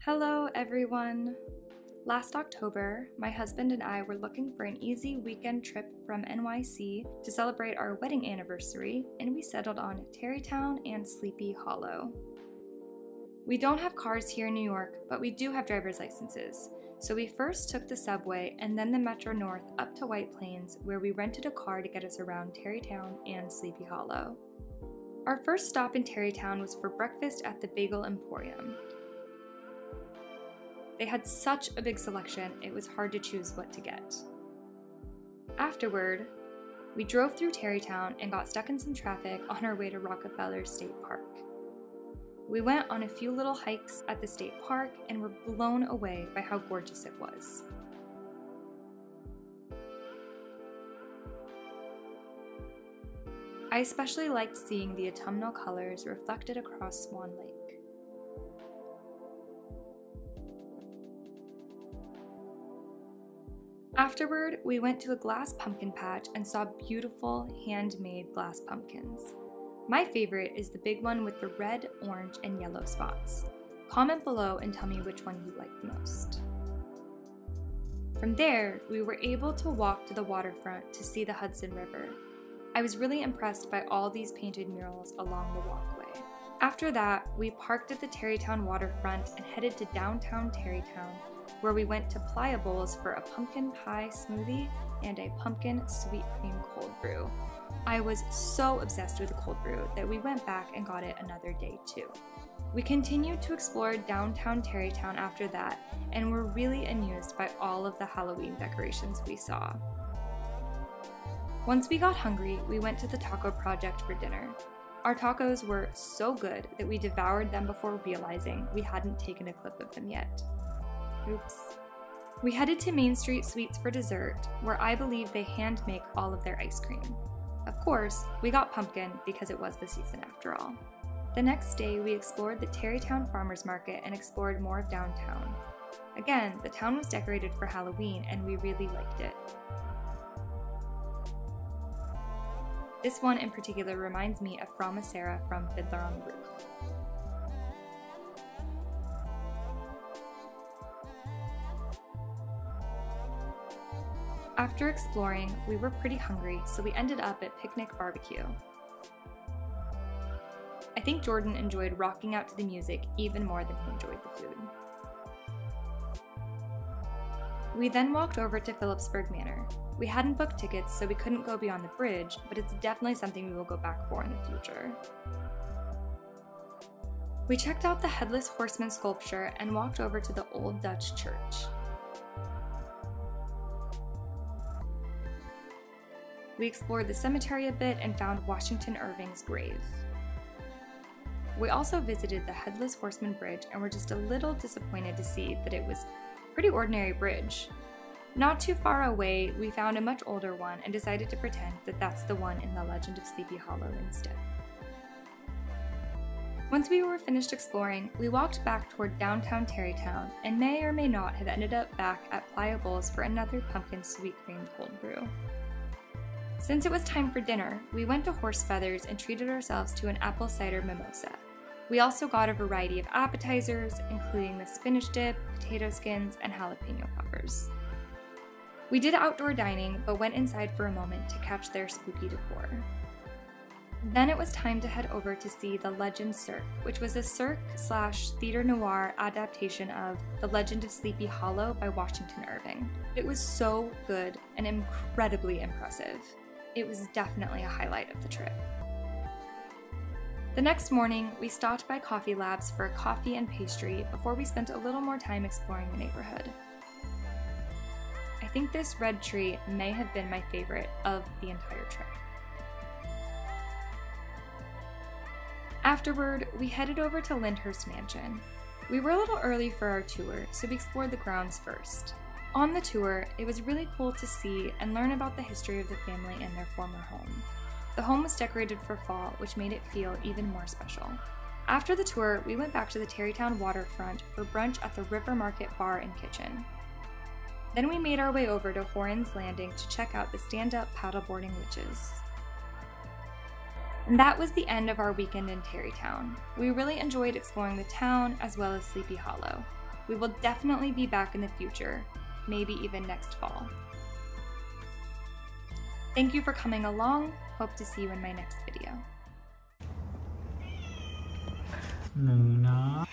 Hello everyone! Last October, my husband and I were looking for an easy weekend trip from NYC to celebrate our wedding anniversary, and we settled on Tarrytown and Sleepy Hollow. We don't have cars here in New York, but we do have driver's licenses, so we first took the subway and then the Metro North up to White Plains, where we rented a car to get us around Tarrytown and Sleepy Hollow. Our first stop in Tarrytown was for breakfast at the Bagel Emporium. They had such a big selection, it was hard to choose what to get. Afterward, we drove through Tarrytown and got stuck in some traffic on our way to Rockefeller State Park. We went on a few little hikes at the state park and were blown away by how gorgeous it was. I especially liked seeing the autumnal colors reflected across Swan Lake. Afterward, we went to a glass pumpkin patch and saw beautiful handmade glass pumpkins. My favorite is the big one with the red, orange, and yellow spots. Comment below and tell me which one you like the most. From there, we were able to walk to the waterfront to see the Hudson River. I was really impressed by all these painted murals along the walkway. After that, we parked at the Tarrytown waterfront and headed to downtown Tarrytown, where we went to Playa Bowls for a pumpkin pie smoothie and a pumpkin sweet cream cold brew. I was so obsessed with the cold brew that we went back and got it another day too. We continued to explore downtown Tarrytown after that and were really amused by all of the Halloween decorations we saw. Once we got hungry, we went to the Taco Project for dinner. Our tacos were so good that we devoured them before realizing we hadn't taken a clip of them yet. Oops. We headed to Main Street Sweets for dessert, where I believe they hand make all of their ice cream. Of course, we got pumpkin because it was the season after all. The next day, we explored the Tarrytown Farmers Market and explored more of downtown. Again, the town was decorated for Halloween and we really liked it. This one in particular reminds me of Fromacera from Fiddler on the Roof. After exploring, we were pretty hungry, so we ended up at Picnic Barbecue. I think Jordan enjoyed rocking out to the music even more than he enjoyed the food. We then walked over to Philipsburg Manor. We hadn't booked tickets, so we couldn't go beyond the bridge, but it's definitely something we will go back for in the future. We checked out the Headless Horseman sculpture and walked over to the Old Dutch Church. We explored the cemetery a bit and found Washington Irving's grave. We also visited the Headless Horseman Bridge and were just a little disappointed to see that it was a pretty ordinary bridge. Not too far away, we found a much older one and decided to pretend that that's the one in the Legend of Sleepy Hollow instead. Once we were finished exploring, we walked back toward downtown Tarrytown and may or may not have ended up back at Playa Bowls for another pumpkin sweet cream cold brew. Since it was time for dinner, we went to Horsefeathers and treated ourselves to an apple cider mimosa. We also got a variety of appetizers, including the spinach dip, potato skins, and jalapeno poppers. We did outdoor dining, but went inside for a moment to catch their spooky decor. Then it was time to head over to see the Legend Cirque, which was a Cirque/theater noir adaptation of The Legend of Sleepy Hollow by Washington Irving. It was so good and incredibly impressive. It was definitely a highlight of the trip. The next morning, we stopped by Coffee Labs for a coffee and pastry before we spent a little more time exploring the neighborhood. I think this red tree may have been my favorite of the entire trip. Afterward, we headed over to Lyndhurst Mansion. We were a little early for our tour, so we explored the grounds first. On the tour, it was really cool to see and learn about the history of the family and their former home. The home was decorated for fall, which made it feel even more special. After the tour, we went back to the Tarrytown waterfront for brunch at the River Market Bar and Kitchen. Then we made our way over to Horan's Landing to check out the stand-up paddleboarding witches. And that was the end of our weekend in Tarrytown. We really enjoyed exploring the town as well as Sleepy Hollow. We will definitely be back in the future, maybe even next fall. Thank you for coming along. Hope to see you in my next video. Luna.